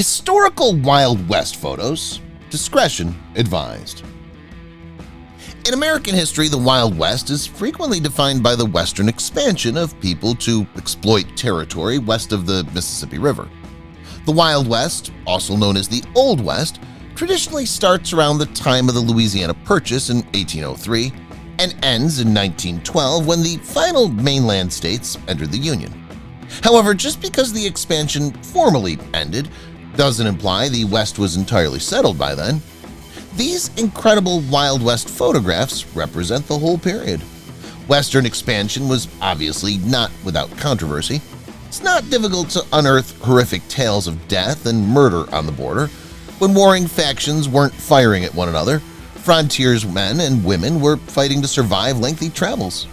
Historical Wild West photos. Discretion advised. In American history, the Wild West is frequently defined by the Western expansion of people to exploit territory west of the Mississippi River. The Wild West, also known as the Old West, traditionally starts around the time of the Louisiana Purchase in 1803 and ends in 1912 when the final mainland states entered the Union. However, just because the expansion formally ended doesn't imply the West was entirely settled by then. These incredible Wild West photographs represent the whole period. Western expansion was obviously not without controversy. It's not difficult to unearth horrific tales of death and murder on the border. When warring factions weren't firing at one another, frontiersmen and women were fighting to survive lengthy travels.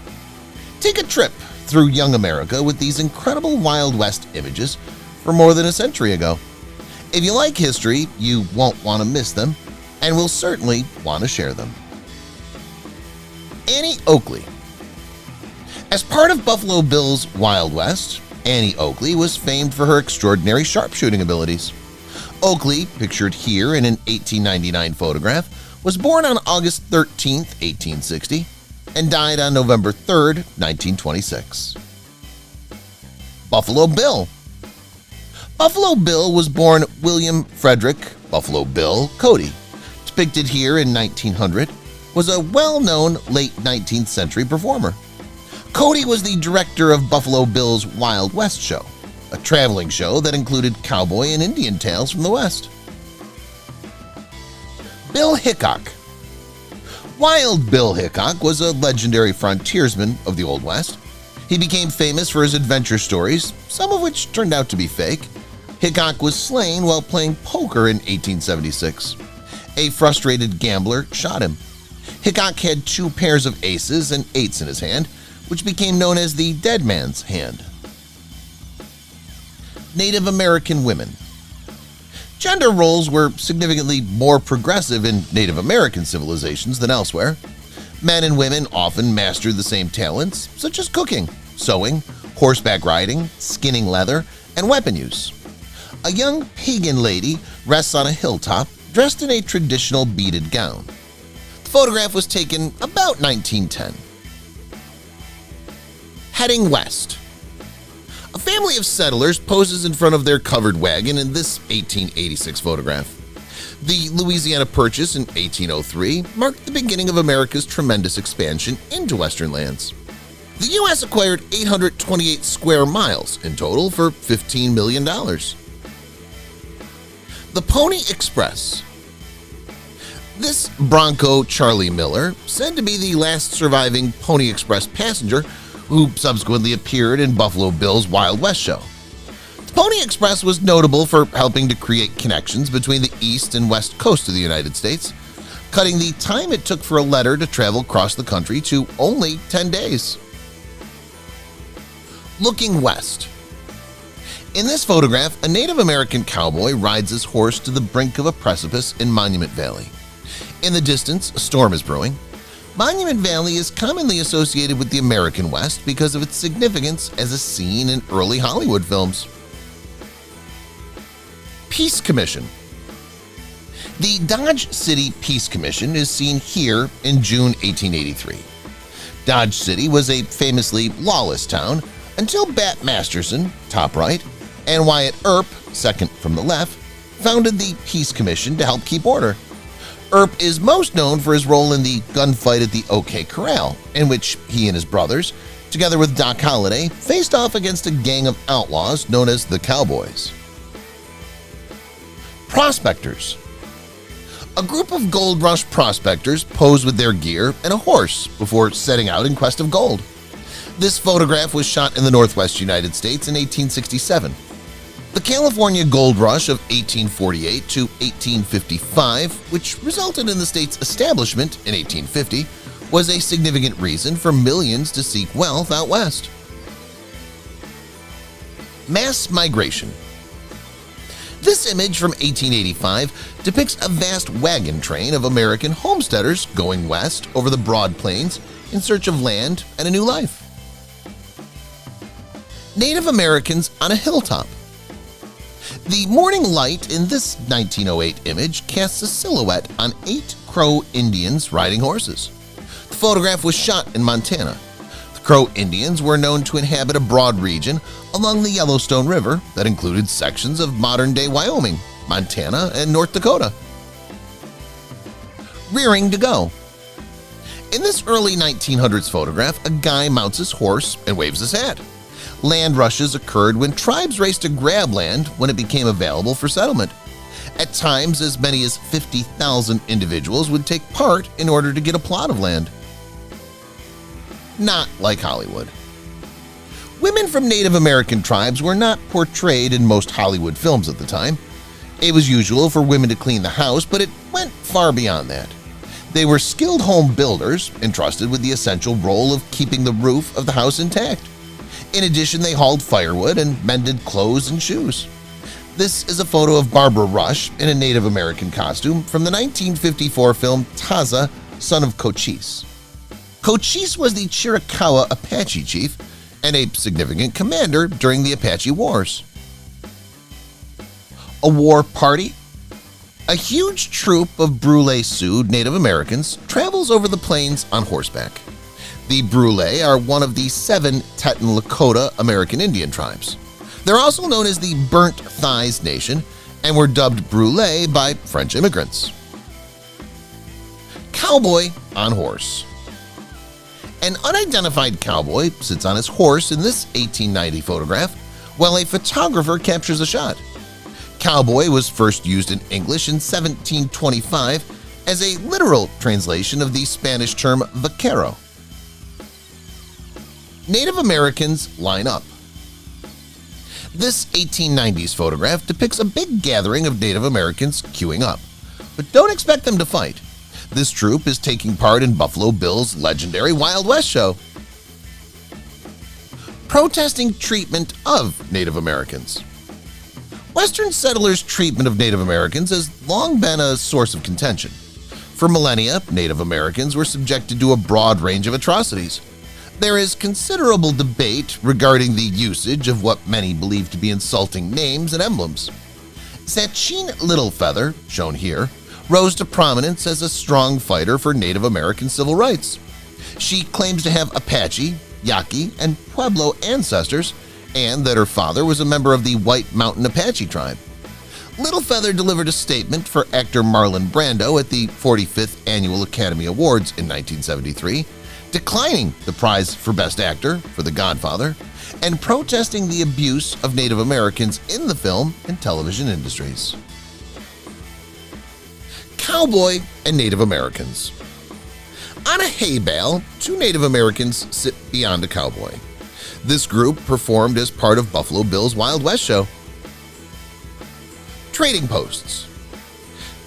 Take a trip through young America with these incredible Wild West images from more than a century ago. If you like history, you won't want to miss them, and will certainly want to share them. Annie Oakley. As part of Buffalo Bill's Wild West, Annie Oakley was famed for her extraordinary sharpshooting abilities. Oakley, pictured here in an 1899 photograph, was born on August 13, 1860, and died on November 3, 1926. Buffalo Bill. Buffalo Bill was born William Frederick Buffalo Bill Cody. Depicted here in 1900, was a well-known late 19th century performer. Cody was the director of Buffalo Bill's Wild West show, a traveling show that included cowboy and Indian tales from the West. Bill Hickok. Wild Bill Hickok was a legendary frontiersman of the Old West. He became famous for his adventure stories, some of which turned out to be fake. Hickok was slain while playing poker in 1876. A frustrated gambler shot him. Hickok had 2 pairs of aces and 8s in his hand, which became known as the dead man's hand. Native American women. Gender roles were significantly more progressive in Native American civilizations than elsewhere. Men and women often mastered the same talents, such as cooking, sewing, horseback riding, skinning leather, and weapon use. A young pagan lady rests on a hilltop dressed in a traditional beaded gown. The photograph was taken about 1910. Heading west. A family of settlers poses in front of their covered wagon in this 1886 photograph. The Louisiana Purchase in 1803 marked the beginning of America's tremendous expansion into Western lands. The U.S. acquired 828 square miles in total for $15 million. The Pony Express. This Bronco Charlie Miller, said to be the last surviving Pony Express passenger who subsequently appeared in Buffalo Bill's Wild West show. The Pony Express was notable for helping to create connections between the east and west coast of the United States, cutting the time it took for a letter to travel across the country to only 10 days. Looking west. In this photograph, a Native American cowboy rides his horse to the brink of a precipice in Monument Valley. In the distance, a storm is brewing. Monument Valley is commonly associated with the American West because of its significance as a scene in early Hollywood films. Peace Commission. The Dodge City Peace Commission is seen here in June 1883. Dodge City was a famously lawless town until Bat Masterson, top right, and Wyatt Earp, second from the left, founded the Peace Commission to help keep order. Earp is most known for his role in the gunfight at the OK Corral, in which he and his brothers, together with Doc Holliday, faced off against a gang of outlaws known as the Cowboys. Prospectors. A group of gold rush prospectors pose with their gear and a horse before setting out in quest of gold. This photograph was shot in the Northwest United States in 1867. The California Gold Rush of 1848 to 1855, which resulted in the state's establishment in 1850, was a significant reason for millions to seek wealth out west. Mass migration. This image from 1885 depicts a vast wagon train of American homesteaders going west over the broad plains in search of land and a new life. Native Americans on a hilltop. The morning light in this 1908 image casts a silhouette on 8 Crow Indians riding horses. The photograph was shot in Montana. The Crow Indians were known to inhabit a broad region along the Yellowstone River that included sections of modern-day Wyoming, Montana, and North Dakota. Rearing to go. In this early 1900s photograph, a guy mounts his horse and waves his hat. Land rushes occurred when tribes raced to grab land when it became available for settlement. At times, as many as 50,000 individuals would take part in order to get a plot of land. Not like Hollywood. Women from Native American tribes were not portrayed in most Hollywood films at the time. It was usual for women to clean the house, but it went far beyond that. They were skilled home builders entrusted with the essential role of keeping the roof of the house intact. In addition, they hauled firewood and mended clothes and shoes. This is a photo of Barbara Rush in a Native American costume from the 1954 film Taza, Son of Cochise. Cochise was the Chiricahua Apache chief and a significant commander during the Apache Wars. A war party. A huge troop of Brule Sioux Native Americans travels over the plains on horseback. The Brule are one of the 7 Teton Lakota American Indian tribes. They're also known as the Burnt Thighs Nation and were dubbed Brule by French immigrants. Cowboy on horse. An unidentified cowboy sits on his horse in this 1890 photograph while a photographer captures a shot. Cowboy was first used in English in 1725 as a literal translation of the Spanish term vaquero. Native Americans line up. This 1890s photograph depicts a big gathering of Native Americans queuing up, but don't expect them to fight. This troop is taking part in Buffalo Bill's legendary Wild West show. Protesting treatment of Native Americans. Western settlers' treatment of Native Americans has long been a source of contention. For millennia, Native Americans were subjected to a broad range of atrocities. There is considerable debate regarding the usage of what many believe to be insulting names and emblems. Sachin Littlefeather, shown here, rose to prominence as a strong fighter for Native American civil rights. She claims to have Apache, Yaqui, and Pueblo ancestors, and that her father was a member of the White Mountain Apache tribe. Littlefeather delivered a statement for actor Marlon Brando at the 45th Annual Academy Awards in 1973, declining the prize for Best Actor for The Godfather, and protesting the abuse of Native Americans in the film and television industries. Cowboy and Native Americans. On a hay bale, 2 Native Americans sit beyond a cowboy. This group performed as part of Buffalo Bill's Wild West show. Trading posts.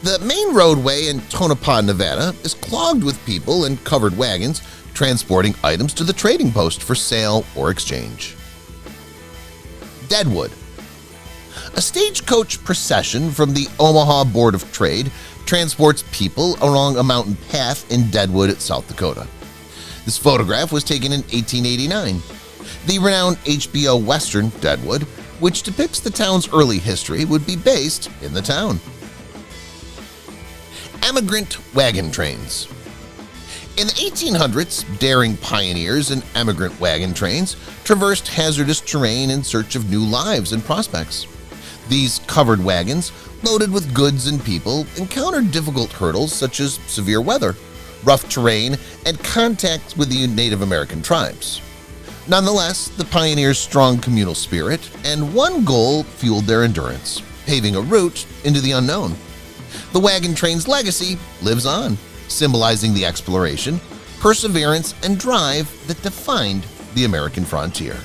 The main roadway in Tonopah, Nevada is clogged with people and covered wagons transporting items to the trading post for sale or exchange. Deadwood. A stagecoach procession from the Omaha Board of Trade transports people along a mountain path in Deadwood, South Dakota. This photograph was taken in 1889. The renowned HBO Western Deadwood, which depicts the town's early history, would be based in the town. Emigrant wagon trains. In the 1800s, daring pioneers in emigrant wagon trains traversed hazardous terrain in search of new lives and prospects. These covered wagons, loaded with goods and people, encountered difficult hurdles such as severe weather, rough terrain, and contact with the Native American tribes. Nonetheless, the pioneers' strong communal spirit and one goal fueled their endurance, paving a route into the unknown. The wagon train's legacy lives on, symbolizing the exploration, perseverance, and drive that defined the American frontier.